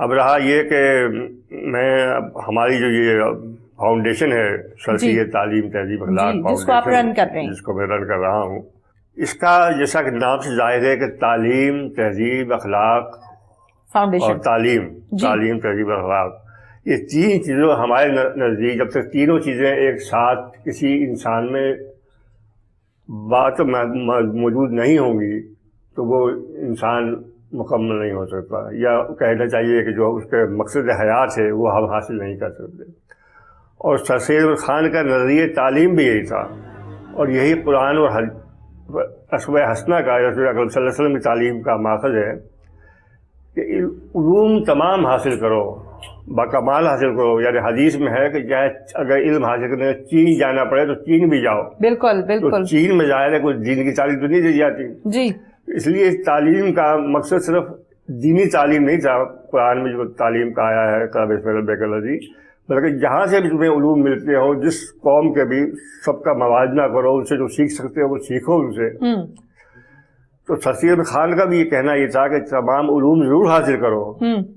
اب رہا یہ کہ میں ہماری جو یہ فاؤنڈیشن ہے سرسید تعلیم تہذیب اخلاق جس کو آپ رن کر رہے ہیں، جس کو میں رن کر رہا ہوں، اس کا جیسا کہ نام سے ظاہر ہے کہ تعلیم تہذیب اخلاق اور تعلیم تہذیب اخلاق، یہ تین چیزوں ہمارے نزدیک جب تک تینوں چیزیں ایک ساتھ کسی انسان میں بات موجود نہیں ہوں گی تو وہ انسان مکمل نہیں ہو سکتا، یا کہنا چاہیے کہ جو اس کے مقصد حیات ہے وہ ہم حاصل نہیں کر سکتے۔ اور سر سید احمد خان کا نظریہ تعلیم بھی یہی تھا، اور یہی قرآن اور اسوہ حسنہ کا رسول اکرم صلی اللہ علیہ وسلم کی تعلیم کا ماخذ ہے کہ علوم تمام حاصل کرو، باکمال حاصل کرو۔ یعنی حدیث میں ہے کہ چاہے اگر علم حاصل کرنے چین جانا پڑے تو چین بھی جاؤ، بالکل بالکل، چین میں ظاہر ہے کوئی دین کی تعلیم تو نہیں دی جاتی جی۔ اس لیے تعلیم کا مقصد صرف دینی تعلیم نہیں تھا، قرآن میں جو تعلیم کا آیا ہے بلکہ جہاں سے بھی تمہیں علوم ملتے ہوں، جس قوم کے بھی، سب کا موازنہ کرو، ان سے جو سیکھ سکتے ہو وہ سیکھو ان سے۔ تو سر سید احمد خان کا بھی یہ کہنا یہ تھا کہ تمام علوم ضرور حاصل کرو،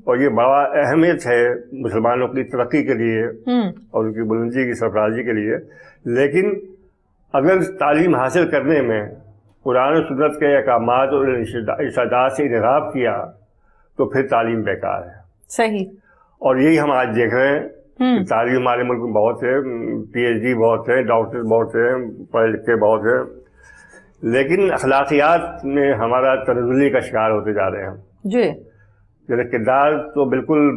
اور یہ بڑا اہمیت ہے مسلمانوں کی ترقی کے لیے اور ان کی بلندی کی سرفرازی کے لیے۔ لیکن اگر تعلیم حاصل کرنے میں قرآن و سنت کے احکامات اور ارشادات سے انحراف کیا تو پھر تعلیم بیکار ہے۔ صحیح۔ اور یہی ہم آج دیکھ رہے ہیں کہ تعلیم ہمارے ملک میں بہت ہے، پی ایچ ڈی بہت ہے، ڈاکٹر بہت ہیں، پڑھے لکھے بہت ہیں، لیکن اخلاقیات میں ہمارا تنزلی کا شکار ہوتے جا رہے ہیں جی۔ جیسے کردار تو بالکل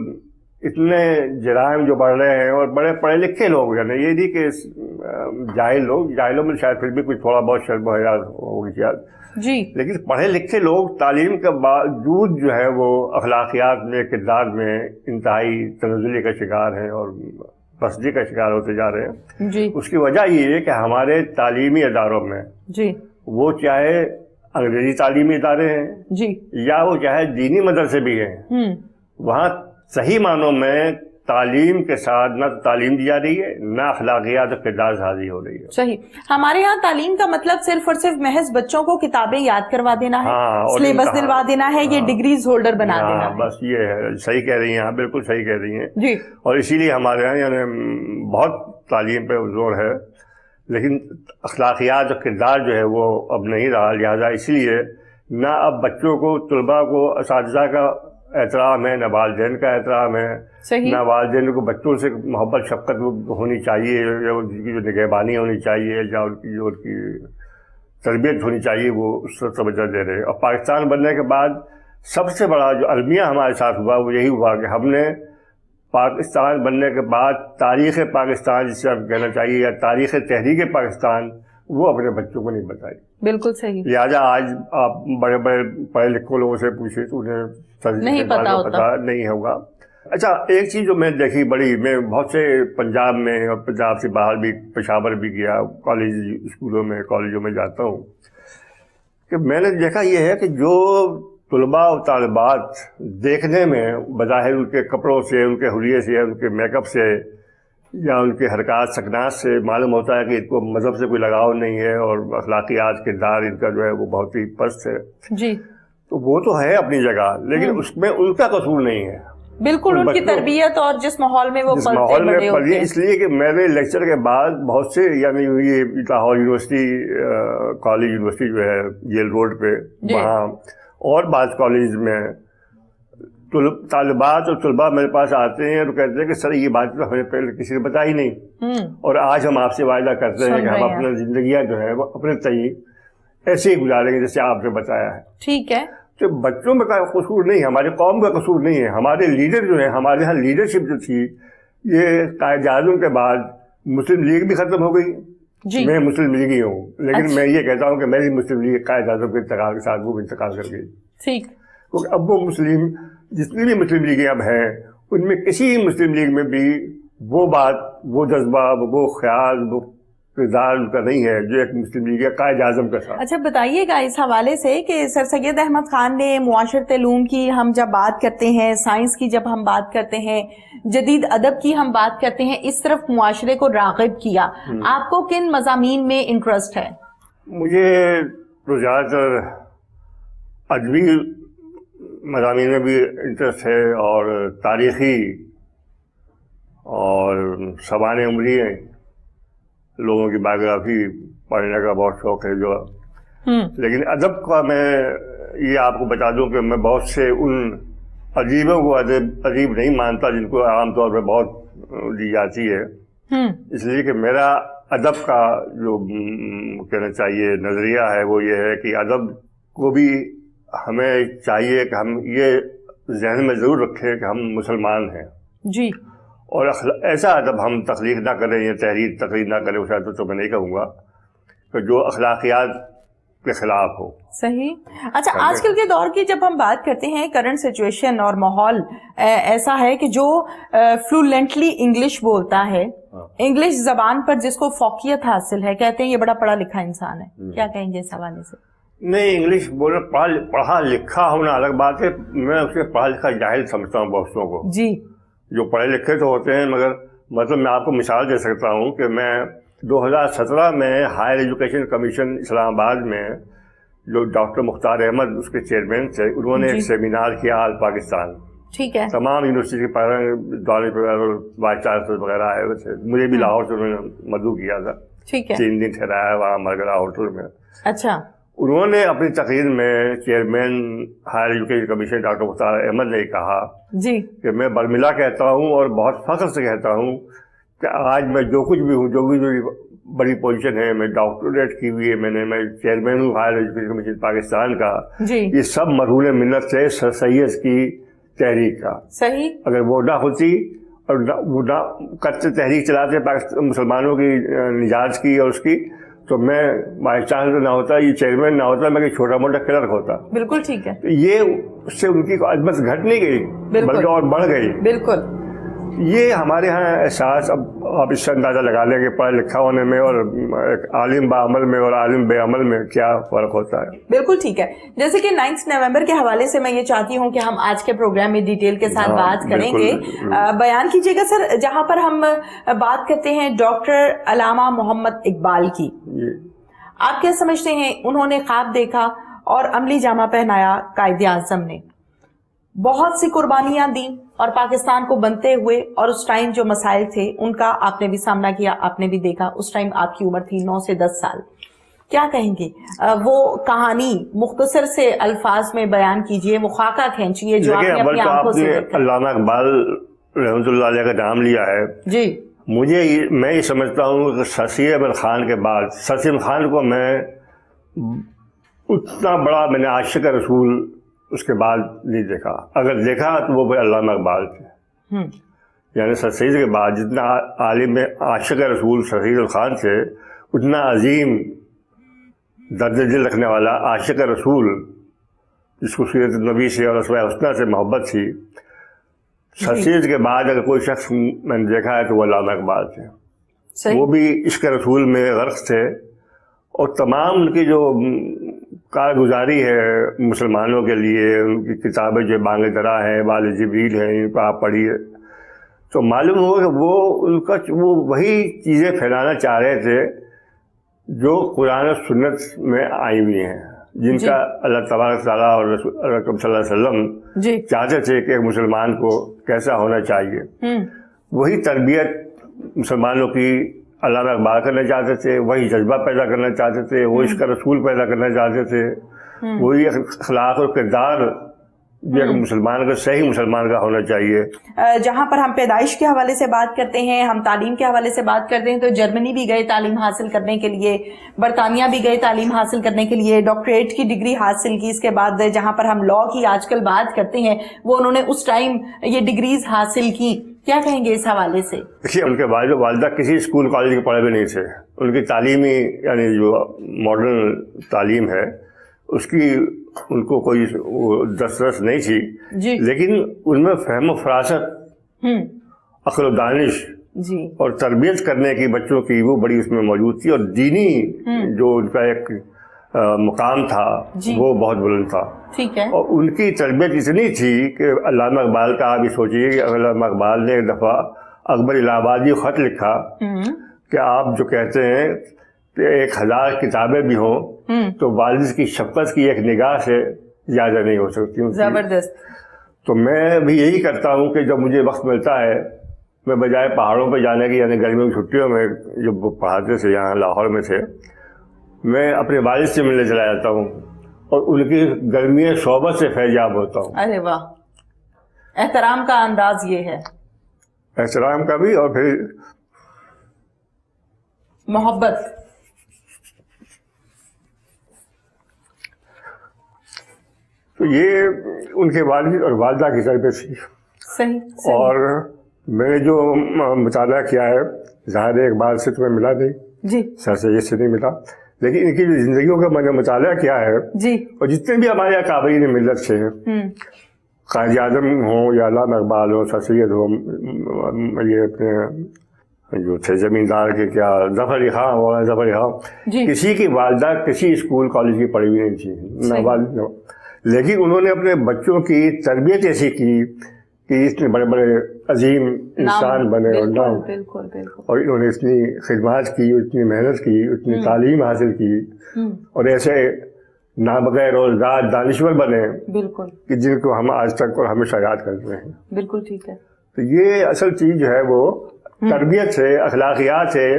اتنے جرائم جو بڑھ رہے ہیں، اور بڑے پڑھے لکھے لوگ، یعنی یہ نہیں کہ جاہلوں میں شاید پھر بھی کچھ تھوڑا بہت شرم و حیا ہوگی شاید جی، لیکن پڑھے لکھے لوگ تعلیم کے باوجود جو ہے وہ اخلاقیات میں، کردار میں انتہائی تنزلی کا شکار ہیں اور پستی کا شکار ہوتے جا رہے ہیں جی۔ اس کی وجہ یہ ہے کہ ہمارے تعلیمی اداروں میں جی، وہ چاہے انگریزی تعلیمی ادارے ہیں جی، یا وہ چاہے دینی مدرسے بھی ہیں، وہاں صحیح معنوں میں تعلیم کے ساتھ نہ تعلیم دی جا رہی ہے، نہ اخلاقیات اور کردار سازی ہو رہی ہے۔ صحیح۔ ہمارے ہاں تعلیم کا مطلب صرف اور صرف محض بچوں کو کتابیں یاد کروا دینا ہے، سلیبس دلوا دینا ہے، یہ ڈگریز ہولڈر بنا دینا ہے، بس یہ ہے۔ صحیح کہہ رہی ہیں آپ، بالکل صحیح کہہ رہی ہیں جی۔ اور اسی لیے ہمارے یہاں یعنی بہت تعلیم پہ زور ہے، لیکن اخلاقیات اور کردار جو ہے وہ اب نہیں رہا، لہٰذا اس لیے نہ اب بچوں کو، طلباء کو اساتذہ کا احترام ہے، نہ والدین کا احترام ہے، نہ والدین کو بچوں سے محبت شفقت ہونی چاہیے، یا ان کی جو نگہبانی ہونی چاہیے، یا ان کی تربیت ہونی چاہیے، وہ اس سے توجہ دے رہے۔ اور پاکستان بننے کے بعد سب سے بڑا جو المیہ ہمارے ساتھ ہوا وہ یہی ہوا کہ ہم نے پاکستان بننے کے بعد تاریخ پاکستان، جسے آپ کہنا چاہیے، یا تاریخ تحریک پاکستان، وہ اپنے بچوں کو نہیں بتائی۔ بالکل صحیح۔ لہٰذا آج آپ بڑے بڑے پڑھے لکھے لوگوں سے پوچھے تو انہیں نہیں پتا نہیں ہوگا۔ اچھا، ایک چیز جو میں دیکھی بڑی، میں بہت سے پنجاب میں اور پنجاب سے باہر بھی، پشاور بھی گیا، کالج اسکولوں میں، کالجوں میں جاتا ہوں، کہ میں نے دیکھا یہ ہے کہ جو طلباء و طالبات دیکھنے میں بظاہر ان کے کپڑوں سے، ان کے حلیے سے، ان کے میک اپ سے، یا ان کے حرکات سکنات سے معلوم ہوتا ہے کہ ان کو مذہب سے کوئی لگاؤ نہیں ہے، اور اخلاقیات کردار ان کا جو ہے وہ بہت ہی پست ہے جی، تو وہ تو ہے اپنی جگہ، لیکن اس میں ان کا قصور نہیں ہے، بالکل ان کی تربیت اور جس ماحول میں وہ پلے ہوتے ہیں۔ اس لیے کہ میرے لیکچر کے بعد بہت سے، یعنی یہ لاہور یونیورسٹی کالج یونیورسٹی جو ہے جیل روڈ پہ، وہاں اور بعض کالج میں طالبات اور طلباء میرے پاس آتے ہیں اور کہتے ہیں کہ سر یہ بات تو ہمیں پہلے کسی نے بتائی نہیں، اور آج ہم آپ سے وعدہ کرتے ہیں کہ ہم اپنا زندگیاں جو ہے وہ اپنے تئیں ایسے ہی گزاریں گے جیسے آپ نے بتایا ہے۔ ٹھیک ہے، تو بچوں میں کا قصور نہیں ہے، ہماری قوم کا قصور نہیں ہے، ہمارے لیڈر جو ہیں، ہمارے یہاں لیڈرشپ جو تھی، یہ قائد اعظم کے بعد مسلم لیگ بھی ختم ہو گئی۔ میں مسلم لیگی ہوں، لیکن میں یہ کہتا ہوں کہ میری مسلم لیگ قائد اعظم کے انتقال کے ساتھ وہ انتقال کر گئی، کیونکہ اب وہ مسلم، جتنی بھی مسلم لیگیں اب ہیں، ان میں کسی مسلم لیگ میں بھی وہ بات، وہ جذبہ، وہ خیال، وہ کردار ان کا نہیں ہے جو ایک مسلم لیگ قائد اعظم کا ساتھ۔ اچھا بتائیے گا اس حوالے سے کہ سر سید احمد خان نے معاشرت علوم کی ہم جب بات کرتے ہیں، سائنس کی جب ہم بات کرتے ہیں، جدید ادب کی ہم بات کرتے ہیں، اس طرف معاشرے کو راغب کیا، آپ کو کن مضامین میں انٹرسٹ ہے؟ مجھے تو زیادہ تر ادبی مضامین میں بھی انٹرسٹ ہے اور تاریخی اور سوانح عمری لوگوں کی بایوگرافی پڑھنے کا بہت شوق ہے جو. لیکن ادب کا میں یہ آپ کو بتا دوں کہ میں بہت سے ان ادیبوں کو ادیب نہیں مانتا جن کو عام طور پہ بہت دی جاتی ہے. اس لیے کہ میرا ادب کا جو کہنا چاہیے نظریہ ہے وہ یہ ہے کہ ادب کو بھی ہمیں چاہیے کہ ہم یہ ذہن میں ضرور رکھیں کہ ہم مسلمان ہیں جی, اور ایسا ادب ہم تخلیق نہ کریں یا تقریر نہ کریں. اس ادب تو میں نہیں کہوں گا کہ جو اخلاقیات کے خلاف ہو. صحیح. اچھا, آج کل کے دور کی جب ہم بات کرتے ہیں, کرنٹ سچویشن اور ماحول ایسا ہے کہ جو فلوئنٹلی انگلش بولتا ہے, انگلش زبان پر جس کو فوقیت حاصل ہے, کہتے ہیں یہ بڑا پڑھا لکھا انسان ہے. کیا کہیں گے اس حوالے سے؟ نہیں, انگلش بولنا پڑھا لکھا ہونا الگ بات ہے. میں اسے پڑھا لکھا جاہل سمجھتا ہوں بہتوں کو جی. جو پڑھے لکھے تو ہوتے ہیں مگر مطلب میں آپ کو مثال دے سکتا ہوں کہ میں 2017 میں ہائر ایجوکیشن کمیشن اسلام آباد میں جو ڈاکٹر مختار احمد اس کے چیئرمین تھے, انہوں نے ایک سیمینار کیا آل پاکستان. ٹھیک ہے. تمام یونیورسٹی کے وائس چانسلر وغیرہ آئے ہوئے تھے. مجھے بھی لاہور سے انہوں نے مدعو کیا تھا. ٹھیک ہے. 3 دن ٹھہرایا وہاں مرگرا ہوٹل میں. اچھا. انہوں نے اپنی تقریر میں chairman higher education commission doctor Mukhtar Ahmed نے کہا جی کہ میں برملا کہتا ہوں اور بہت فخر سے کہتا ہوں کہ آج میں جو کچھ بھی ہوں, جو بھی بڑی پوزیشن ہے, میں ڈاکٹریٹ کی ہوئی ہے, میں چیئرمین ہوں ہائر ایجوکیشن کمیشن پاکستان کا, یہ سب مرہون منت سے سر سید کی تحریک کا. صحیح. اگر وہ نہ ہوتی اور وہ نہ کرتے تحریک چلاتے مسلمانوں کی نجات کی اور اس کی, تو میں وائس چانسلر نہ ہوتا, یہ چیئرمین نہ ہوتا, میں چھوٹا موٹا کلرک ہوتا. بالکل ٹھیک ہے. یہ اس سے ان کی عظمت گھٹ نہیں گئی بلکہ اور بڑھ گئی. بالکل. یہ ہمارے ہاں احساس, اب آپ اس سے اندازہ لگا لیں کہ پڑھا لکھا ہونے میں اور ایک عالم بعمل میں اور عالم بے عمل میں کیا فرق ہوتا ہے. بالکل ٹھیک ہے. جیسے کہ 9 نومبر کے حوالے سے میں یہ چاہتی ہوں کہ ہم آج کے پروگرام میں ڈیٹیل کے ساتھ بات کریں گے. بیان کیجیے گا سر, جہاں پر ہم بات کرتے ہیں ڈاکٹر علامہ محمد اقبال کی, آپ کیا سمجھتے ہیں؟ انہوں نے خواب دیکھا اور عملی جامہ پہنایا قائد اعظم نے, بہت سی قربانیاں دیں اور پاکستان کو بنتے ہوئے, اور اس ٹائم جو مسائل تھے ان کا آپ نے بھی سامنا کیا, آپ نے بھی دیکھا. اس ٹائم آپ کی عمر تھی 9 سے 10 سال. کیا کہیں گے وہ کہانی مختصر سے الفاظ میں بیان کیجئے, وہ خاکہ کھینچیے جو آپ نے اپنی آنکھوں سے دیکھا. علامہ اقبال رحمۃ اللہ علیہ کا نام لیا ہے جی. میں یہ سمجھتا ہوں کہ سر سید احمد خان کے بعد, سر سید خان کو میں اتنا بڑا میں نے عاشق رسول اس کے بعد نہیں دیکھا. اگر دیکھا تو وہ علامہ اقبال تھے. یعنی سر سید کے بعد جتنا عالم عاشق رسول سر سید خان تھے, اتنا عظیم درد دل رکھنے والا عاشق رسول جس کو سیرت نبی سے اور اسماء الحسنی سے محبت تھی, سر سید کے بعد اگر کوئی شخص میں نے دیکھا ہے تو وہ علامہ اقبال تھے. وہ بھی عشق رسول میں غرق تھے, اور تمام ان کی جو کارگزاری ہے مسلمانوں کے لیے, ان کی کتابیں جو بانگ درا ہیں, وال جبریل ہیں, ان کو آپ پڑھیے تو معلوم ہو کہ وہ وہی چیزیں پھیلانا چاہ رہے تھے جو قرآن و سنت میں آئی ہوئی ہیں, جن کا اللہ تبارک تعالیٰ اور رسول اللہ صلی اللہ علیہ وسلم چاہتے تھے کہ مسلمان کو کیسا ہونا چاہیے. وہی تربیت مسلمانوں کی علامہ اقبال کرنا چاہتے تھے, وہی جذبہ پیدا کرنا چاہتے تھے, وہ عشق رسول پیدا کرنا چاہتے تھے, وہی اخلاق اور کردار جو ایک مسلمان کا صحیح مسلمان کا ہونا چاہیے. جہاں پر ہم پیدائش کے حوالے سے بات کرتے ہیں, ہم تعلیم کے حوالے سے بات کرتے ہیں, تو جرمنی بھی گئے تعلیم حاصل کرنے کے لیے, برطانیہ بھی گئے تعلیم حاصل کرنے کے لیے, ڈاکٹریٹ کی ڈگری حاصل کی. اس کے بعد جہاں پر ہم لاء کی آج کل بات کرتے ہیں, وہ انہوں نے اس ٹائم یہ ڈگریز حاصل کی. کیا کہیں گے اس حوالے سے؟ دیکھیے, ان کے والد و والدہ کسی اسکول کالج کے پڑھے ہوئے نہیں تھے. ان کی تعلیمی یعنی جو ماڈرن تعلیم ہے اس کی ان کو کوئی دسترس نہیں تھی, لیکن ان میں فہم و فراست, عقل و دانش اور تربیت کرنے کی بچوں کی وہ بڑی اس میں موجود تھی, اور دینی جو ان کا ایک مقام تھا وہ بہت بلند تھا. اور ان کی تربیت اتنی تھی کہ علامہ اقبال کا آپ یہ سوچیے کہ علامہ اقبال نے ایک دفعہ اکبر الہ آبادی کو خط لکھا کہ آپ جو کہتے ہیں کہ 1000 کتابیں بھی ہوں تو والد کی شفقت کی ایک نگاہ سے زیادہ نہیں ہو سکتی ان کی۔ زبردست. تو میں بھی یہی کرتا ہوں کہ جب مجھے وقت ملتا ہے میں بجائے پہاڑوں پہ جانے کی، یعنی گرمیوں کی چھٹیوں میں جب وہ پڑھاتے تھے یہاں لاہور میں تھے، میں اپنے والد سے ملنے چلا جاتا ہوں اور ان کی گرمی صحبت سے فیضیاب ہوتا ہوں. ارے واہ، احترام کا انداز یہ ہے، احترام کا بھی اور پھر محبت. تو یہ ان کے والد اور والدہ کی تربیت تھی. صحیح. اور میں نے جو مطالعہ کیا ہے، ظاہر ایک بار سے تمہیں ملا نہیں، جی سر سید سے نہیں ملا، لیکن ان کی جو زندگیوں کا میں نے مطالعہ کیا ہے، جی اور جتنے بھی ہمارے اکابرین ملت سے قائد اعظم ہوں یا علامہ اقبال ہو، سر سید ہو، یہ اپنے جو تھے زمیندار کے کیا ظفر علی خان ہو، ظفر علی خان، جی کسی کی والدہ کسی اسکول کالج کی پڑھی ہوئی نہیں تھی، نہ والد، لیکن انہوں نے اپنے بچوں کی تربیت ایسی کی کہ اتنے بڑے بڑے عظیم انسان بنے اور نام، بالکل بالکل. اور انہوں نے اتنی خدمات کی، اتنی محنت کی، اتنی تعلیم حاصل کی، اور ایسے نابغہ روزگار دانشور بنے بالکل کہ جن کو ہم آج تک اور ہمیشہ یاد کرتے ہیں. بالکل ٹھیک ہے. تو یہ اصل چیز جو ہے وہ تربیت ہے، اخلاقیات ہے،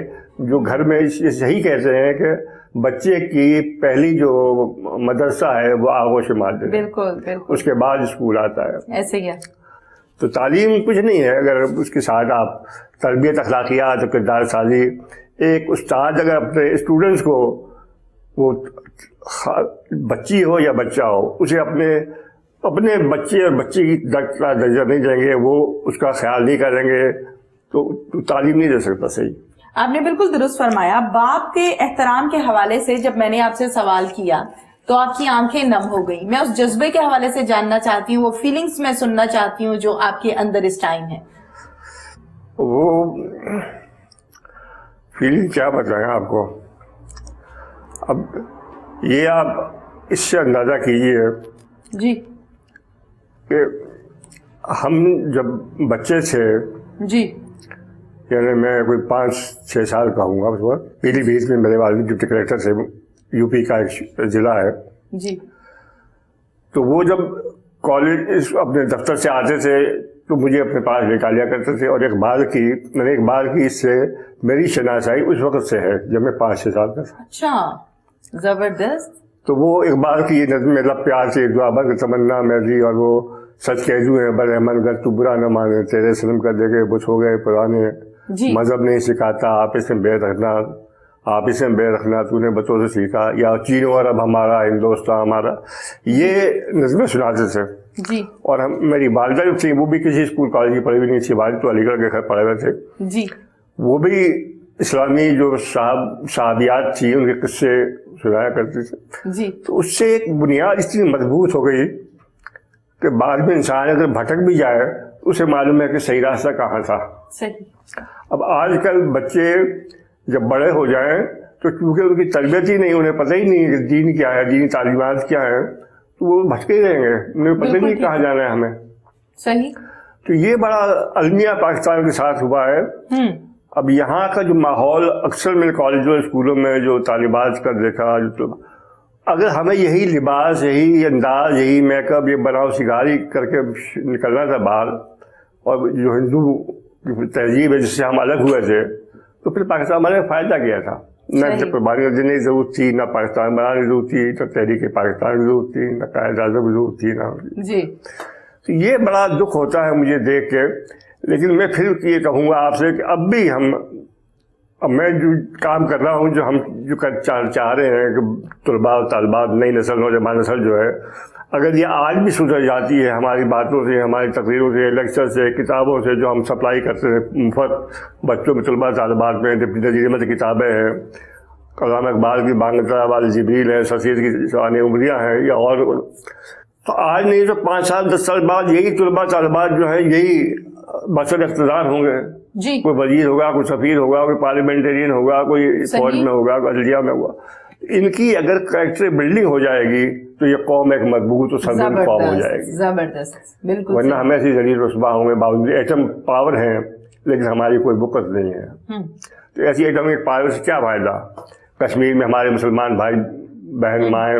جو گھر میں یہی کہتے ہیں کہ بچے کی پہلی جو مدرسہ ہے وہ آغوش مادہ ہے، بالکل بالکل، اس کے بعد اسکول آتا ہے. ایسے ہی ہے. تو تعلیم کچھ نہیں ہے اگر اس کے ساتھ آپ تربیت، اخلاقیات اور کردار سازی، ایک استاد اگر اپنے اسٹوڈنٹس کو، وہ بچی ہو یا بچہ ہو، اسے اپنے بچے اور بچی کی درجہ نہیں دیں گے، وہ اس کا خیال نہیں کریں گے، تو تعلیم نہیں دے سکتا. صحیح، آپ نے بالکل درست فرمایا. باپ کے احترام کے حوالے سے جب میں نے آپ سے سوال کیا تو آپ کی آنکھیں نم ہو گئی. میں اس جذبے کے حوالے سے جاننا چاہتی ہوں، وہ فیلنگز میں سننا چاہتی ہوں جو آپ کے اندر اس ٹائم ہے. وہ فیلنگ کیا بتائیں آپ کو. اب یہ آپ اس سے اندازہ کیجیے جی کہ ہم جب بچے تھے، جی یعنی میں کوئی 5-6 سال کا ہوں گا اس وقت، پیلی بھیت میں میرے والد ڈپٹی کلیکٹر تھے، یو پی کا ایک ضلع ہے. جی تو وہ جب کالج اپنے دفتر سے آتے تھے تو مجھے اپنے پاس لٹا لیا کرتے تھے، اور اقبال کی اس سے میری شناسائی اس وقت سے ہے جب میں 5-6 سال کا تھا. اچھا، زبردست. تو وہ اقبال کی نظم لب پیار سے دعا بن تمنا میری، اور وہ سچ کہجو ہے بر احمد گر تو برا نہ مانے، تیرے سلم کر دے گئے بت ہو گئے پرانے، جی مذہب نہیں سکھاتا آپس میں بے رکھنا تو نے بتوں سے سیکھا، یا چینو اور اب ہمارا ہندوستان ہمارا، یہ نظمیں سناتے تھے. جی اور میری والدہ جو تھی وہ بھی کسی اسکول کالج کی پڑھی ہوئی نہیں تھی، والد تو علی گڑھ کے گھر پڑھے ہوئے تھے. جی وہ بھی اسلامی جو صحابیات تھی ان کے قصے سنایا کرتے تھے. جی تو اس سے ایک بنیاد اتنی مضبوط ہو گئی کہ بعد میں انسان اگر بھٹک بھی جائے تو اسے معلوم ہے کہ صحیح راستہ کہاں تھا. صحیح. اب آج کل بچے جب بڑے ہو جائیں تو چونکہ ان کی تربیت ہی نہیں، انہیں پتہ ہی نہیں کہ دین کیا ہے، دینی تعلیمات کیا ہے، تو وہ بھٹکے ہی رہیں گے، انہیں پتہ ہی نہیں کہاں جانا ہے ہمیں. صحیح. تو یہ بڑا المیہ پاکستان کے ساتھ ہوا ہے. اب یہاں کا جو ماحول اکثر میں کالجوں اسکولوں میں جو طالبات کا دیکھا، جو اگر ہمیں یہی لباس، یہی انداز، یہی میک اپ، یہ بناؤ سگاری کر کے نکلنا تھا باہر، اور جو ہندو تہذیب ہے جس سے ہم الگ ہوئے تھے، تو پھر پاکستان بنانے میں فائدہ کیا تھا؟ نہ قربانی دینے کی ضرورت تھی، نہ پاکستان بنانے کی ضرورت تھی، نہ تحریک پاکستان کی ضرورت تھی، نہ قائد اعظم کی ضرورت تھی، نہ جی. تو یہ بڑا دکھ ہوتا ہے مجھے دیکھ کے. لیکن میں پھر یہ کہوں گا آپ سے کہ اب بھی اب میں جو کام کر رہا ہوں، جو ہم چاہ رہے ہیں کہ طلباء اور طالبات، نئی نسل، نوجوان نسل جو ہے، اگر یہ آج بھی سدھر جاتی ہے ہماری باتوں سے، ہماری تقریروں سے، لیکچر سے، کتابوں سے جو ہم سپلائی کرتے ہیں مفت بچوں میں، طلباء طالبات میں، ڈپٹی نذیر احمد کی کتابیں ہیں، علامہ اقبال کی بانگتا والد جبریل ہے، سید کی شان عمریہ ہیں، یا اور، تو آج نہیں تو 5 سال 10 سال بعد یہی طلباء طالبات جو ہیں یہی بصر اقتدار ہوں گے. جی کوئی وزیر ہوگا، کوئی سفیر ہوگا، کوئی پارلیمنٹرین ہوگا، کوئی فوج میں ہوگا، کوئی عدلیہ میں ہوگا. ان کی اگر کریکٹر بلڈنگ ہو جائے گی تو یہ قوم ایک مضبوط اور سربلند قوم ہو جائے گی. زبردست. بالکل. ورنہ ہم ایسی ذلیل رسوا ہوں گے، باوجود ایٹم پاور ہیں لیکن ہماری کوئی وقت نہیں ہے. تو ایسی ایٹمک پاور سے کیا فائدہ؟ کشمیر میں ہمارے مسلمان بھائی بہن، مائیں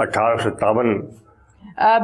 1857।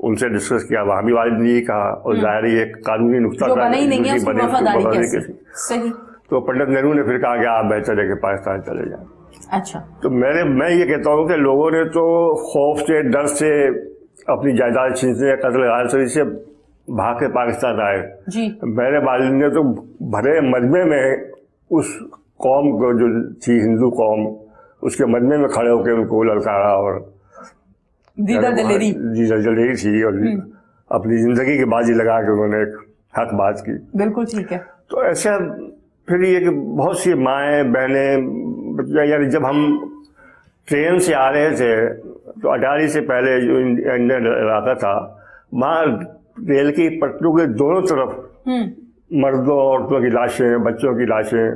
ان سے ڈسکس کیا، وہاں بھی والد نے یہ کہا، اور ظاہر یہ قانونی نقطہ جو بنا ہی نہیں ہے اس کی وفاداری کیسے؟ صحیح. تو پنڈت نہرو نے پھر کہا کہ آپ بہتر ہے کہ پاکستان چلے جائیں. اچھا. تو میں یہ کہتا ہوں کہ لوگوں نے تو خوف سے، ڈر سے، اپنی جائیداد چھیننے، قتل غارت سے بھاگ کے پاکستان آئے. جی. میرے والد نے تو بھرے مجمع میں اس قوم کو جو تھی ہندو قوم، اس کے مجمع میں کھڑے ہو کے ان کو للکارا، اور دیدہ دلیری تھی، اور اپنی زندگی کی بازی لگا کے انہوں نے ایک حق بات کی. بالکل ٹھیک ہے. تو ایسا پھر یہ کہ بہت سی مائیں بہنیں، یعنی جب ہم ٹرین سے آ رہے تھے تو اٹاری سے پہلے جو انڈین علاقہ تھا، وہاں ریل کی پٹریوں کے دونوں طرف مردوں عورتوں کی لاشیں، بچوں کی لاشیں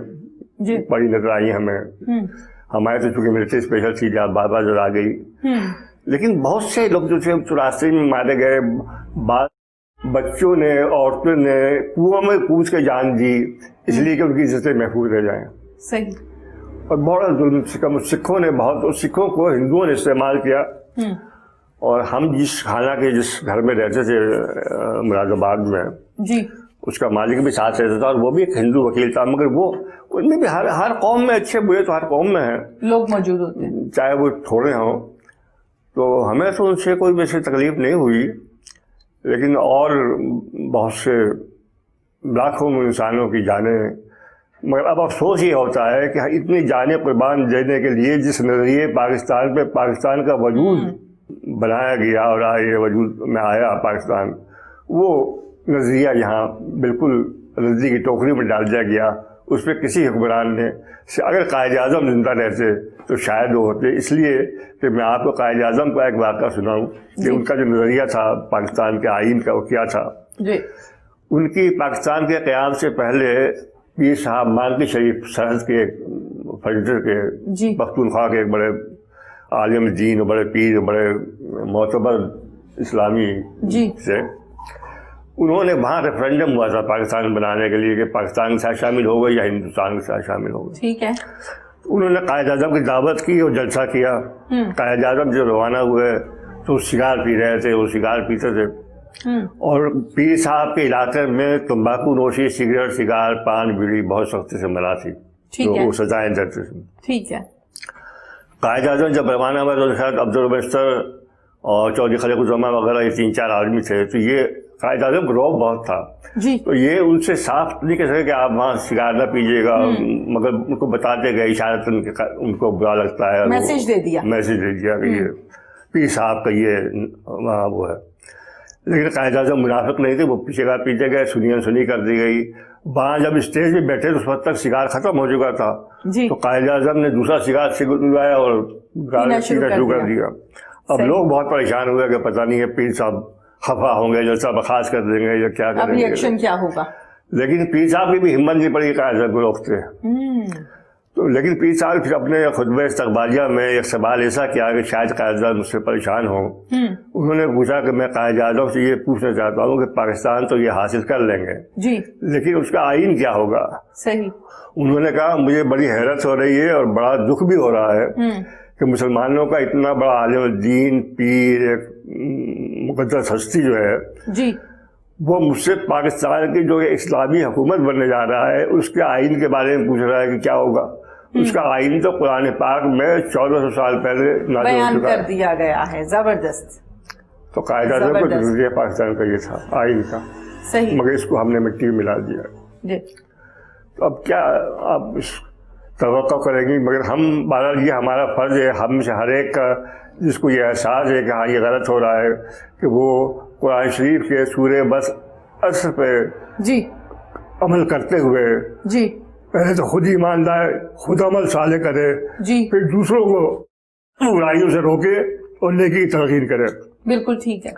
پڑی نظر آئی ہمیں. ہمارے تو چونکہ ملٹری اسپیشل تھی، جہاں بار بار آ گئی. لیکن بہت سے لوگ جو تھے راستے میں مارے گئے. بعض بچوں نے، عورتوں نے کنواں میں کود کے جان دی اس لیے کہ ان کی عزتیں محفوظ رہ جائیں. صحیح. اور بڑا ظلم سکھوں نے سکھوں کو ہندوؤں نے استعمال کیا. اور ہم جس گھر میں رہتے تھے مراد آباد میں، جی، اس کا مالک بھی ساتھ رہتا تھا، اور وہ بھی ایک ہندو وکیل تھا. مگر وہ ان میں بھی ہر قوم میں اچھے برے تو ہر قوم میں ہیں، لوگ موجود ہوتے ہیں، چاہے وہ تھوڑے ہوں. تو ہمیں تو ان سے کوئی ویسے تکلیف نہیں ہوئی، لیکن اور بہت سے لاکھوں انسانوں کی جانیں. مگر اب افسوس یہ ہوتا ہے کہ اتنی جانیں قربان دینے کے لیے جس نظریے پاکستان پہ پاکستان کا وجود بنایا گیا اور یہ وجود میں آیا پاکستان، وہ نظریہ یہاں بالکل رزی کی ٹوکری میں ڈال دیا گیا. اس پہ کسی حکمران نے، اگر قائد اعظم زندہ رہتے تو شاید وہ ہوتے. اس لیے کہ میں آپ کو قائد اعظم کا ایک واقعہ سناؤں کہ ان کا جو نظریہ تھا پاکستان کے آئین کا، وہ کیا تھا. ان کی پاکستان کے قیام سے پہلے پیر صاحب مانکی شریف سرحد کے فجر کے پختونخوا کے ایک بڑے عالم دین، بڑے پیر، بڑے معتبر اسلامی سے، انہوں نے وہاں ریفرینڈم ہوا تھا پاکستان بنانے کے لیے کہ پاکستان کے ساتھ شامل ہو گئے یا ہندوستان کے ساتھ شامل ہو گئے. ٹھیک ہے. انہوں نے قائد اعظم کی دعوت کی اور جلسہ کیا. قائد اعظم جو روانہ ہوئے تو سگار پی رہے تھے، وہ سگار پیتے تھے، اور پیر صاحب کے علاقے میں تمباکو نوشی، سگریٹ، سگار، پان، بیڑی بہت سختی سے منع تھی، تو وہ سزائیں دیتے تھے. ٹھیک ہے. قائد اعظم جب روانہ ہوا تو شاید عبدالبشر اور چودھری خلیق الزماں وغیرہ یہ 3-4 آدمی تھے. تو یہ قائد اعظم کو روب بہت تھا، تو یہ ان سے صاف نہیں کہہ سکے کہ آپ وہاں سگار نہ پیجیے گا، مگر ان کو بتاتے گئے اشارتاً کہ ان کو برا لگتا ہے. میسج دے دیا کہ یہ پیر صاحب کا یہ وہاں وہ ہے. لیکن قائد اعظم منافق نہیں تھے، وہ سگار پیتے گئے، سنی کر دی گئی. وہاں جب اسٹیج پہ بیٹھے تو اس وقت تک سگار ختم ہو چکا تھا، تو قائد اعظم نے دوسرا سگار سگلایا اور پینا شروع کر دیا. اب لوگ بہت پریشان ہوئے کہ پتہ نہیں ہے پیر صاحب خفا ہوں گے، جلسہ برخاست کر دیں گے یا کیا کریں گے، ایکشن کیا ہوگا. لیکن پیر صاحب کی بھی ہمت نہیں پڑی قائد اعظم کو روکتے. تو لیکن پیر صاحب پھر اپنے خطبہ استقبالیہ میں ایک سوال ایسا کیا کہ شاید قائد اعظم مجھ سے پریشان ہوں. انہوں نے پوچھا کہ میں قائد اعظم سے یہ پوچھنا چاہتا ہوں کہ پاکستان تو یہ حاصل کر لیں گے، لیکن اس کا آئین کیا ہوگا. صحیح. انہوں نے کہا مجھے بڑی حیرت ہو رہی ہے اور بڑا دکھ بھی ہو رہا ہے کہ مسلمانوں کا اتنا بڑا عالم دین، پیر، ایک مقدس ہستی جو ہے، وہ مجھ سے پاکستان کی جو اسلامی حکومت بننے جا رہا ہے اس کے آئین کے بارے میں پوچھ رہا ہے کہ کیا ہوگا. اس کا آئین تو قرآن پاک میں 1400 سال پہلے بیان کر دیا گیا ہے. زبردست. تو قائد اعظم کو نظریہ پاکستان کا یہ تھا آئین کا، مگر اس کو ہم نے مٹی میں ملا دیا. تو اب کیا آپ توقع کریں گی، مگر ہم بہرحال یہ ہمارا فرض ہے، ہم سے ہر ایک کا جس کو یہ احساس ہے کہ ہاں یہ غلط ہو رہا ہے، کہ وہ قرآن شریف کے سورہ بس اثر پہ عمل کرتے ہوئے پہلے تو خود ایمان لائے، خود عمل صالح کرے، پھر دوسروں کو برائیوں سے روکے اور نیکی کی تلقین کرے. بالکل ٹھیک ہے.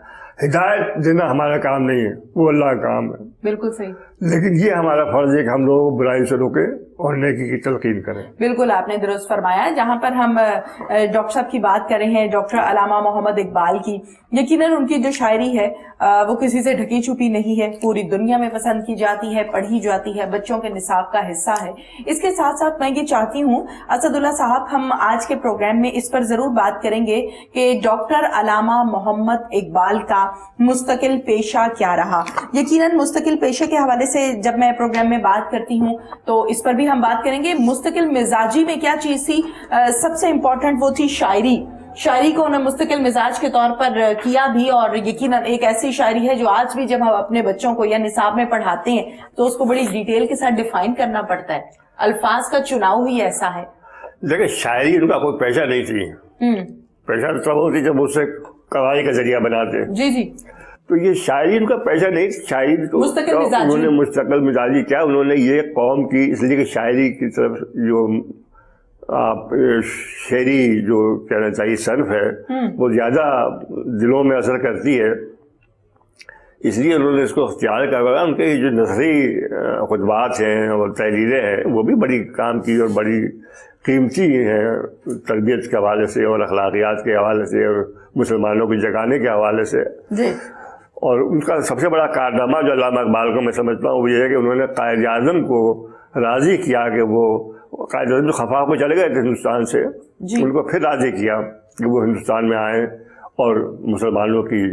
ہدایت دینا ہمارا کام نہیں ہے، وہ اللہ کا کام ہے. بالکل صحیح. لیکن یہ ہمارا فرض ہے کہ ہم لوگوں کو برائی سے روکے اور نیکی کی تلقین کریں. بالکل آپ نے درست فرمایا. جہاں پر ہم ڈاکٹر صاحب کی بات کر رہے ہیں, ڈاکٹر علامہ محمد اقبال کی, یقیناً ان کی جو شاعری ہے وہ کسی سے ڈھکی چھپی نہیں ہے, پوری دنیا میں پسند کی جاتی ہے, پڑھی جاتی ہے, بچوں کے نصاب کا حصہ ہے. اس کے ساتھ ساتھ میں یہ چاہتی ہوں اسد اللہ صاحب, ہم آج کے پروگرام میں اس پر ضرور بات کریں گے کہ ڈاکٹر علامہ محمد اقبال کا مستقل پیشہ کیا رہا. یقیناً مستقل پیشے کے حوالے سے جب میں پروگرام میں بات کرتی ہوں تو اس پر بھی ہم بات کریں گے. مستقل مزاجی میں کیا چیز تھی؟ سب سے امپورٹنٹ وہ تھی شاعری. شاعری کو انہیں مستقل مزاج کے طور پر کیا بھی, اور یقیناً ایک ایسی شاعری ہے جو آج بھی جب ہم اپنے بچوں کو یا نصاب میں پڑھاتے ہیں تو اس کو بڑی ڈیٹیل کے ساتھ ڈیفائن کرنا پڑتا ہے. الفاظ کا چناؤ ہی ایسا ہے. دیکھیں, شاعری ان کا کوئی پیشہ نہیں تھی. پیشہ تب ہوتی جب اسے کمائی کا ذریعہ بناتے. جی جی. تو یہ شاعری ان کا پیشہ نہیں, شاعری تو انہوں نے مستقل مزاجی کیا, انہوں نے یہ قوم کی, اس لیے کہ شاعری کی طرف جو آپ شعری جو کہنا چاہیے صرف ہے وہ زیادہ دلوں میں اثر کرتی ہے, اس لیے انہوں نے اس کو اختیار کروایا. ان کے جو نثری خطبات ہیں اور تحریریں ہیں وہ بھی بڑی کام کی اور بڑی قیمتی ہیں, تربیت کے حوالے سے اور اخلاقیات کے حوالے سے اور مسلمانوں کو جگانے کے حوالے سے. اور ان کا سب سے بڑا کارنامہ جو علامہ اقبال کو میں سمجھتا ہوں وہ یہ ہے کہ انہوں نے قائد اعظم کو راضی کیا کہ وہ قائد اعظم جو خفا کو چلے گئے تھے ہندوستان سے, ان کو پھر راضی کیا کہ وہ ہندوستان میں آئیں اور مسلمانوں کی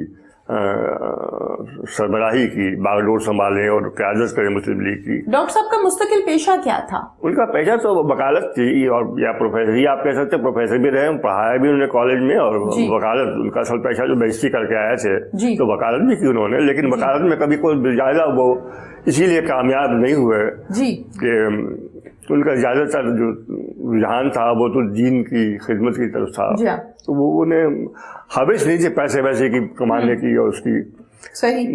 سربراہی کی باغ ڈور سنبھالیں اور قیادت کریں مسلم لیگ کی. ڈاکٹر صاحب کا مستقل پیشہ کیا تھا؟ ان کا پیشہ تو وکالت تھی, اور یا پروفیسر ہی آپ کہہ سکتے, پروفیسر بھی رہے, پڑھایا بھی انہوں نے کالج میں, اور وکالت ان کا اصل پیشہ جو بیزتی کر کے آئے تھے تو وکالت بھی کی انہوں نے. لیکن وکالت میں کبھی کوئی زیادہ وہ اسی لیے کامیاب نہیں ہوئے کہ ان کا زیادہ تر جو رجحان تھا وہ تو دین کی خدمت کی طرف تھا. تو وہ انہیں حوث نہیں تھے پیسے ویسے کی کمانے کی اور اس کی.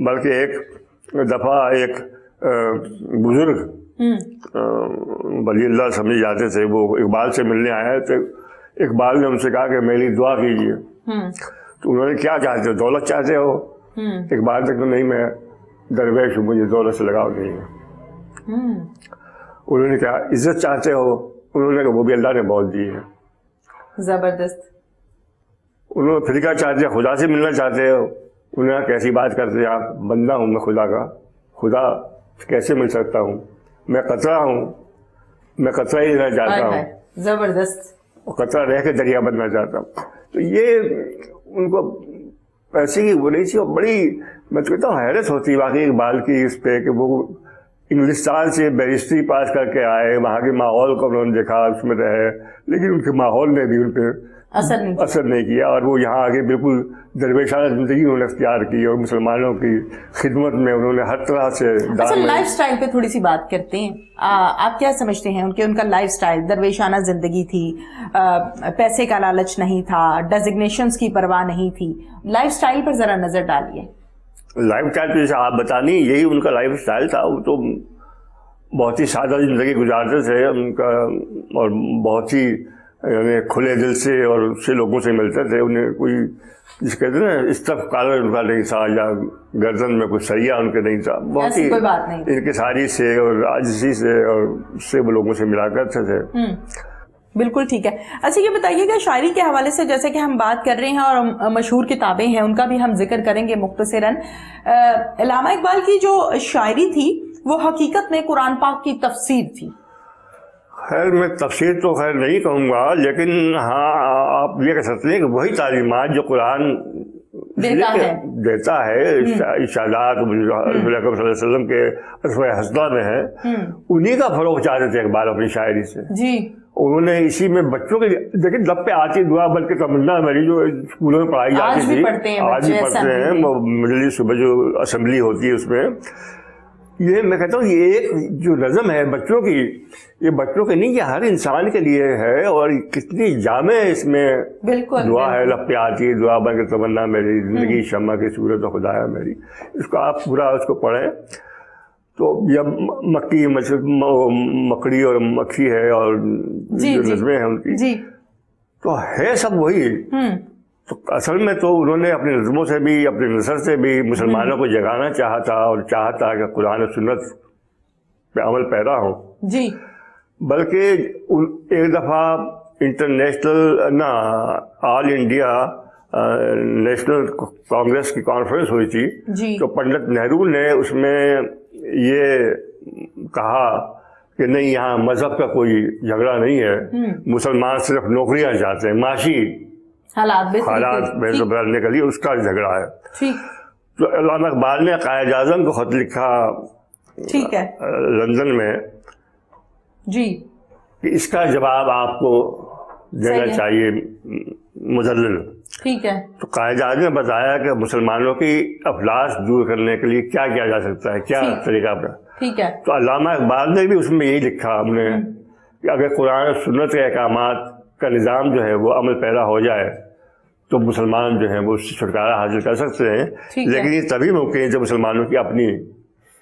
بلکہ ایک دفعہ ایک بزرگ ولی اللہ سمجھ جاتے تھے, وہ اقبال سے ملنے آئے تھے. اقبال نے ان سے کہا کہ میری دعا کیجیے. تو انہوں نے کیا چاہتے ہو, دولت چاہتے ہو؟ اقبال تک تو نہیں, میں درویش ہوں, مجھے دولت سے لگاؤ نہیں ہے. انہوں نے کہا عزت چاہتے ہو؟ انہوں نے کہا وہ بھی اللہ نے بہت دی ہے. زبردست. انہوں نے فرقہ چاہتے, خدا سے ملنا چاہتے ہو؟ انہوں نے کہا کیسی بات کرتے ہیں آپ, بندہ ہوں میں خدا کا, خدا کیسے مل سکتا ہوں, میں قطرہ ہوں, میں قطرہ ہی رہ جاتا ہوں. زبردست. قطرہ رہ کے دریا بننا چاہتا ہوں. تو یہ ان کو پیسے کی وہ نہیں تھی, اور بڑی میں کہتا ہوں حیرت ہوتی واقعی اقبال کی اس پہ کہ وہ انگلستان سے بیرسٹری پاس کر کے آئے, وہاں کے ماحول کو انہوں نے دیکھا, اس میں رہے, لیکن ان کے ماحول نے بھی ان پہ اثر نہیں کیا, اور وہ یہاں آگے بالکل درویشانہ زندگی انہوں نے اختیار کی, اور مسلمانوں کی خدمت میں انہوں نے ہر طرح سے. لائف سٹائل پہ تھوڑی سی بات کرتے ہیں, آپ کیا سمجھتے ہیں ان کا لائف سٹائل؟ درویشانہ زندگی تھی, پیسے کا لالچ نہیں تھا, ڈیزگنیشنز کی پرواہ نہیں تھی. لائف سٹائل پر ذرا نظر ڈالیے. لائف سٹائل تو جیسے آپ بتانی یہی ان کا لائف سٹائل تھا. وہ تو بہت ہی سادہ زندگی گزارتے تھے ان کا, اور بہت ہی یعنی کھلے دل سے اور اس سے لوگوں سے ملتے تھے. انہیں کوئی جس کہتے ہیں نا استف کالر ان کا نہیں تھا, یا گردن میں کوئی سریا ان کے نہیں تھا. بہت ہی انکساری سے اور عاجزی سے اور اس سے وہ لوگوں سے ملا کرتے تھے. بالکل ٹھیک ہے. اچھا یہ بتائیے گا شاعری کے حوالے سے جیسے کہ ہم بات کر رہے ہیں اور مشہور کتابیں ہیں ان کا بھی ہم ذکر کریں گے مختصراً. علامہ اقبال کی جو شاعری تھی وہ حقیقت میں قرآن پاک کی تفسیر تھی. خیر میں تفسیر تو خیر نہیں کہوں گا, لیکن ہاں آپ یہ کہہ سکتے ہیں کہ وہی تعلیمات جو قرآن دیتا ہے ارشادات صلی اللہ علیہ وسلم کے اسوہ حسنہ میں ہیں, انہی کا فروغ چاہتے تھے اقبال اپنی شاعری سے. انہوں نے اسی میں بچوں کے دیکھیں لب پہ آتی دعا بلکہ تمنا میری جو اسکولوں میں پڑھائی جاتی تھی, آج بھی پڑھتے ہیں, مجلس صبح جو اسمبلی ہوتی ہے اس میں. یہ میں کہتا ہوں یہ ایک جو نظم ہے بچوں کی, یہ بچوں کے نہیں, یہ ہر انسان کے لیے ہے, اور کتنی جامع اس میں دعا ہے. لب پہ آتی دعا بن کے تمنا میری, زندگی شمع کی صورت خدایا میری. اس کو آپ پورا اس کو پڑھیں تو یہ مکی مکڑی اور مکھی ہے, اور جو نظمیں ہیں ان کی تو ہے سب وہی. تو اصل میں تو انہوں نے اپنی نظموں سے بھی اپنے نثر سے بھی مسلمانوں کو جگانا چاہتا اور چاہتا کہ قرآن و سنت پہ عمل پیدا ہو. بلکہ ایک دفعہ انٹرنیشنل آل انڈیا نیشنل کانگریس کی کانفرنس ہوئی تھی جی تو پنڈت نہرو نے اس میں یہ کہا کہ نہیں یہاں مذہب کا کوئی جھگڑا نہیں ہے، مسلمان صرف نوکریاں چاہتے ہیں، معاشی حالات بہتر بدلنے کے لیے اس کا جھگڑا ہے. تو علامہ اقبال نے قائد اعظم کو خط لکھا ٹھیک ہے لندن میں جی کہ اس کا جواب آپ کو دینا چاہیے مدلل. ٹھیک ہے. تو قائد اعظم نے بتایا کہ مسلمانوں کی افلاس دور کرنے کے لیے کیا کیا جا سکتا ہے، کیا طریقہ اپنا. ٹھیک ہے. تو علامہ اقبال نے بھی اس میں یہی لکھا ہم نے کہ اگر قرآن و سنت کے احکامات کا نظام جو ہے وہ عمل پیرا ہو جائے تو مسلمان جو ہیں وہ اس سے چھٹکارا حاصل کر سکتے ہیں، لیکن یہ تبھی ممکن ہے جب مسلمانوں کی اپنی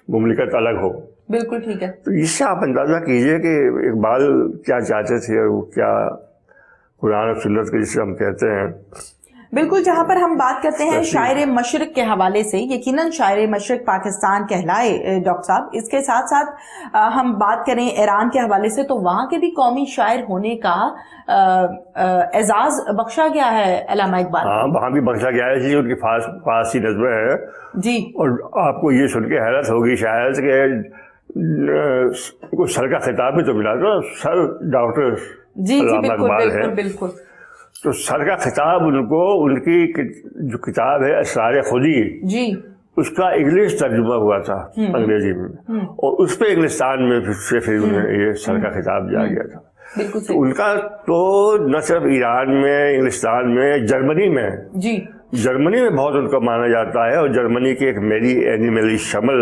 مملکت الگ ہو. بالکل ٹھیک ہے. تو اس سے آپ اندازہ کیجئے کہ اقبال کیا چاہتے تھے اور وہ کیا قرآن و سنت کے جسے ہم کہتے ہیں. بالکل. جہاں پر ہم بات کرتے ہیں شاعر مشرق کے حوالے سے، یقیناً شاعر مشرق پاکستان کہلائے ڈاکٹر صاحب. اس کے ساتھ ساتھ ہم بات کریں ایران کے حوالے سے تو وہاں کے بھی قومی شاعر ہونے کا اعزاز بخشا گیا ہے علامہ اقبال. ہاں وہاں بھی بخشا گیا ہے جی. ان کی فارسی نظمیں ہیں جی. اور آپ کو یہ سن کے حیرت ہوگی شاید کہ کو سر کا خطاب بھی تو ملا تھا، سر ڈاکٹر جی علامہ اقبال ہے. بالکل. تو سر کا خطاب ان کو ان کی جو کتاب ہے اسرار خودی جی اس کا انگلش ترجمہ ہوا تھا انگریزی میں، اور اس پہ انگلستان میں پھر انہیں یہ سر کا خطاب دیا گیا تھا. بالکل. ان کا تو نہ صرف ایران میں، انگلستان میں، جرمنی میں جی جرمنی میں بہت ان کو مانا جاتا ہے. اور جرمنی کی ایک میری اینیملی شمل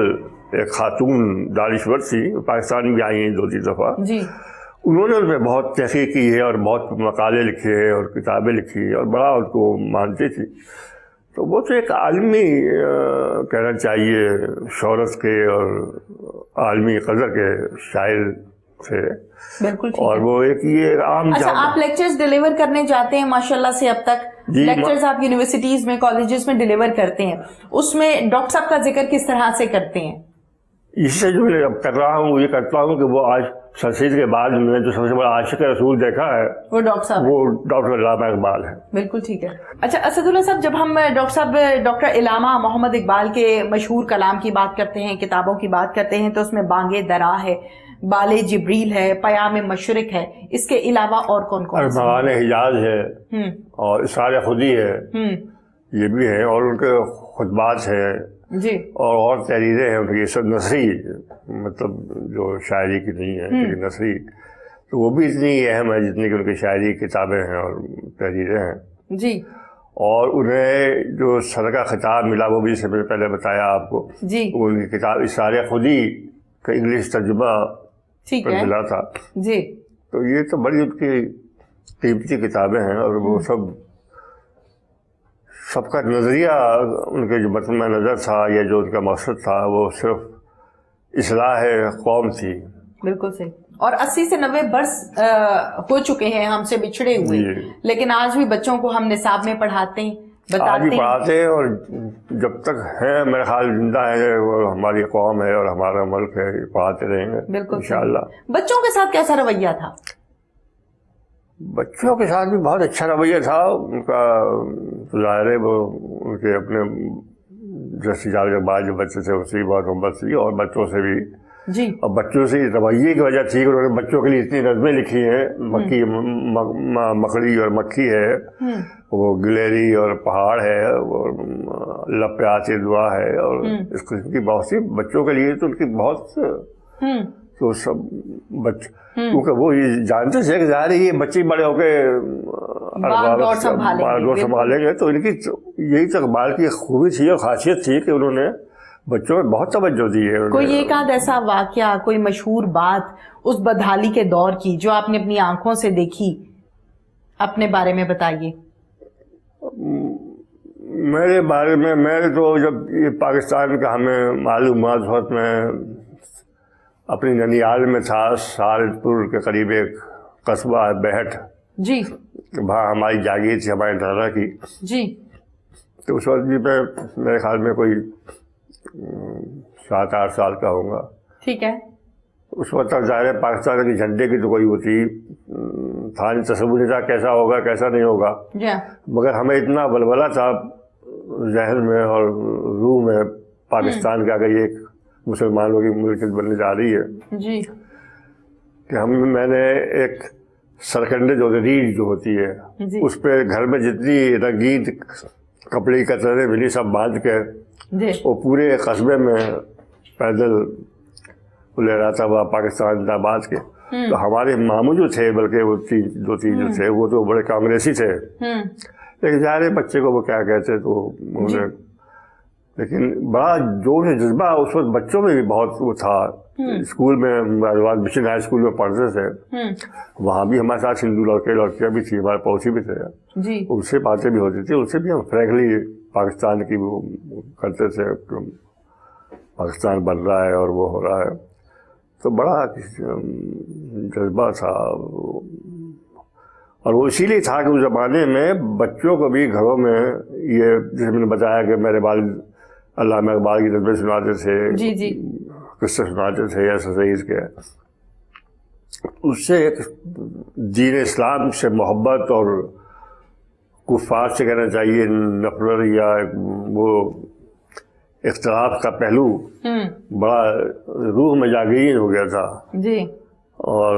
ایک خاتون دانشور تھی، پاکستان میں بھی آئی ہیں 2-3 دفعہ. جی. انہوں نے ان پہ بہت تحقیق کی ہے اور بہت مقالے لکھے ہیں اور کتابیں لکھی اور بڑا ان کو مانتی تھی. تو وہ تو ایک عالمی کہنا چاہیے شہرت کے اور عالمی قدر کے شاعر تھے. بالکل. اور وہ ایک یہ عام. اچھا آپ لیکچرز ڈیلیور کرنے جاتے ہیں ماشاءاللہ سے اب تک؟ لیکچرز آپ یونیورسٹیز میں کالجز میں ڈیلیور کرتے ہیں، اس میں ڈاکٹر صاحب کا ذکر کس طرح سے کرتے ہیں؟ اس سے جو میں اب کر رہا ہوں یہ کرتا ہوں کہ وہ آج سرسید کے بعد میں نے جو سب سے بڑا عاشق رسول دیکھا ہے وہ ڈاکٹر صاحب، وہ ڈاکٹر علامہ اقبال ہے. بالکل ٹھیک ہے. اچھا اسد اللہ صاحب، جب ہم ڈاکٹر علامہ محمد اقبال کے مشہور کلام کی بات کرتے ہیں، کتابوں کی بات کرتے ہیں، تو اس میں بانگ درا ہے، بال جبریل ہے، پیام مشرق ہے، اس کے علاوہ اور کون کون؟ ارمغان حجاز ہے اور اسرار خودی ہے، یہ بھی ہے، اور ان کے خطبات ہیں جی، اور تحریریں ہیں ان کی سب نثری، مطلب جو شاعری کی نہیں ہے لیکن نثری، تو وہ بھی اتنی اہم ہے جتنی کہ ان کی شاعری کتابیں ہیں اور تحریریں ہیں جی. اور انہیں جو سر کا خطاب ملا وہ بھی سے میں نے پہلے بتایا آپ کو جی. وہ ان کی کتاب اسرار خودی کا انگلش ترجمہ ٹھیک پر ہے ملا تھا. جی. تو یہ تو بڑی ان کی قیمتی کتابیں ہیں اور وہ سب کا نظریہ ان کے جو متن نظر تھا یا جو ان کا مقصد تھا وہ صرف اصلاح قوم تھی. بالکل صحیح. اور 80 سے 90 برس ہو چکے ہیں ہم سے بچھڑے ہوئے، لیکن آج بھی بچوں کو ہم نصاب میں پڑھاتے ہیں، آج بھی پڑھاتے ہیں، اور جب تک ہے میرے خیال زندہ ہے وہ ہماری قوم ہے اور ہمارا ملک ہے، پڑھاتے رہیں گے بالکل انشاءاللہ. بچوں کے ساتھ کیسا رویہ تھا؟ بچوں کے ساتھ بھی بہت اچھا رویہ تھا ان کا. ظاہر ہے وہ ان کے اپنے جیسے کے بعد جو بچے تھے اس کی بہت محبت تھی اور بچوں سے بھی جی. اور بچوں سے رویے کی وجہ تھی کہ انہوں نے بچوں کے لیے اتنی نظمیں لکھی ہیں. مکی مکڑی اور مکھی ہے، وہ گلیری اور پہاڑ ہے، اور لب پہ آتی دعا ہے، اور اس قسم کی بہت سی بچوں کے لیے تو ان کی بہت تو سب کیونکہ وہ یہ جانتے تھے کہ ظاہر ہے یہ بچے بڑے ہو کے دور سنبھالیں گے. تو ان کی یہی تو اقبال کی خوبی تھی اور خاصیت تھی کہ انہوں نے بچوں میں بہت توجہ دی ہے. کوئی ایک آدھ ایسا واقعہ، کوئی مشہور بات اس بدحالی کے دور کی جو آپ نے اپنی آنکھوں سے دیکھی، اپنے بارے میں بتائیے. میرے بارے میں میں تو جب یہ پاکستان کا ہمیں معلوم ہوا اس وقت میں اپنی ننیال میں تھا، سہارنپور کے قریب ایک قصبہ ہے بہٹ جی، وہاں ہماری جاگیر تھی ہمارے دادا کی جی. تو اس وقت بھی میں میرے خیال میں کوئی 7-8 سال کا ہوں گا. ٹھیک ہے. اس وقت تک ظاہر ہے پاکستان کے جھنڈے کی تو کوئی ہوتی تھا نہیں، تصور نہیں تھا کیسا ہوگا کیسا نہیں ہوگا، مگر ہمیں اتنا ولولہ تھا ذہن میں اور روح میں پاکستان کا کہ یہ ایک مسلمانوں کی ملک بننے جا رہی ہے جی کہ میں نے ایک سرکنڈے جو ریڑھ جو ہوتی ہے اس پہ گھر میں جتنی رنگین کپڑے کی قطریں ملی سب باندھ کے وہ پورے قصبے میں پیدل لے رہا تھا وہ پاکستان زندہ باد کے. تو ہمارے ماموں جو تھے بلکہ وہ دو تین جو تھے وہ تو بڑے کانگریسی تھے، لیکن ظاہر بچے کو وہ کیا کہتے تو انہیں، لیکن بڑا جوش جذبہ اس وقت بچوں میں بھی بہت وہ تھا. اسکول میں مشن ہائی اسکول میں پڑھتے تھے، وہاں بھی ہمارے ساتھ ہندو لڑکیاں بھی تھی، ہمارے پڑوسی بھی تھے، ان سے باتیں بھی ہوتی تھی، ان سے بھی ہم فرینکلی پاکستان کی وہ کرتے تھے، پاکستان بن رہا ہے اور وہ ہو رہا ہے. تو بڑا جذبہ تھا، اور وہ اسی لیے تھا کہ اس زمانے میں بچوں کو بھی گھروں میں یہ جیسے میں نے بتایا کہ میرے والد علامہ اقبال کی نظمیں سناتے تھے، قصے سناتے تھے یا سعید کے، اس سے ایک دین اسلام سے محبت اور کفار سے کہنا چاہیے نفرت یا وہ اختلاف کا پہلو بڑا روح میں جاگرین ہو گیا تھا. اور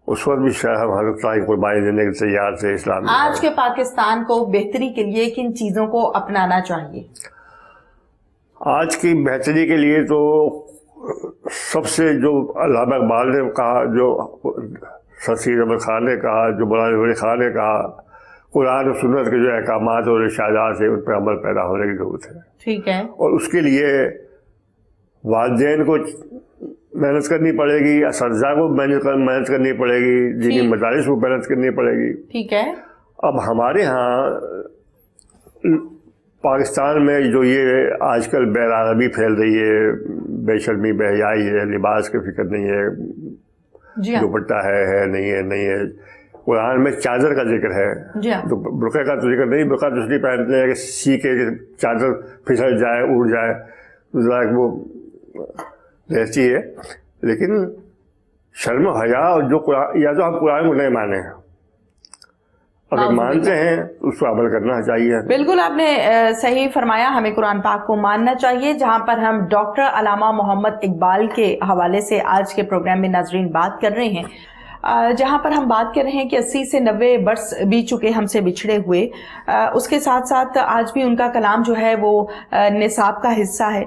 اس وقت بھی شاید ہم ہر طرح کی قربانی دینے کے تیار تھے اسلام. آج کے پاکستان کو بہتری کے لیے کن چیزوں کو اپنانا چاہیے؟ آج کی بہتری کے لیے تو سب سے جو علامہ اقبال نے کہا، جو سر سید احمد خان نے کہا، جو مولانا ولی خان نے کہا، قرآن و سنت کے جو احکامات اور ارشادات ہیں ان پہ عمل پیدا ہونے کی ضرورت ہے. ٹھیک ہے. اور اس کے لیے والدین کو محنت کرنی پڑے گی، اساتذہ کو محنت کرنی پڑے گی، دینی مدارس کو محنت کرنی پڑے گی. ٹھیک ہے. اب ہمارے ہاں پاکستان میں جو یہ آج کل بے عربی پھیل رہی ہے، بے شرمی بے حیائی ہے، لباس کی فکر نہیں ہے، دوپٹہ ہے نہیں ہے. قرآن میں چادر کا ذکر ہے، تو برقعے کا تو ذکر نہیں. برقعہ تو اس لیے پہنتے ہیں کہ سی کے چادر پھسل جائے اڑ جائے ذرا وہ رہتی ہے. لیکن شرم و حیا اور جو قرآن، یا تو ہم قرآن کو نہیں مانیں، اگر مانتے ہیں اس کو عمل کرنا چاہیے. بالکل آپ نے صحیح فرمایا، ہمیں قرآن پاک کو ماننا چاہیے. جہاں پر ہم ڈاکٹر علامہ محمد اقبال کے حوالے سے آج کے پروگرام میں ناظرین بات کر رہے ہیں، جہاں پر ہم بات کر رہے ہیں کہ 80 سے 90 برس بیت چکے ہم سے بچھڑے ہوئے، اس کے ساتھ ساتھ آج بھی ان کا کلام جو ہے وہ نصاب کا حصہ ہے.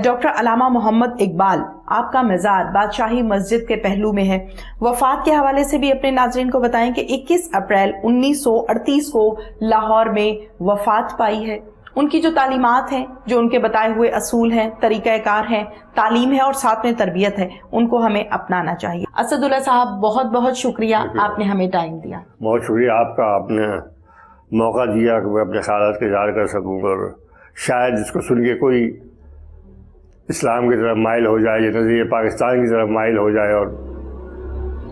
ڈاکٹر علامہ محمد اقبال، آپ کا مزار بادشاہی مسجد کے پہلو میں ہے. وفات کے حوالے سے بھی اپنے ناظرین کو بتائیں کہ 21 اپریل 1938 کو لاہور میں وفات پائی ہے. ان کی جو تعلیمات ہیں، جو ان کے بتائے ہوئے اصول ہیں، طریقہ کار ہیں، تعلیم ہے اور ساتھ میں تربیت ہے، ان کو ہمیں اپنانا چاہیے. اسد اللہ صاحب، بہت بہت شکریہ، آپ نے ہمیں ٹائم دیا. بہت شکریہ آپ کا، آپ نے موقع دیا کہ میں اپنے خیالات کا اظہار کر سکوں، اور شاید اس کو سن کے کوئی اسلام کی طرف مائل ہو جائے، یہ نظریہ پاکستان کی طرف مائل ہو جائے اور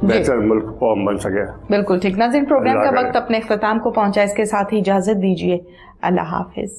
بہتر ملک قوم بن سکے. بالکل ٹھیک. ناظرین، پروگرام کا وقت اپنے اختتام کو پہنچا، اس کے ساتھ ہی اجازت دیجیے. اللہ حافظ.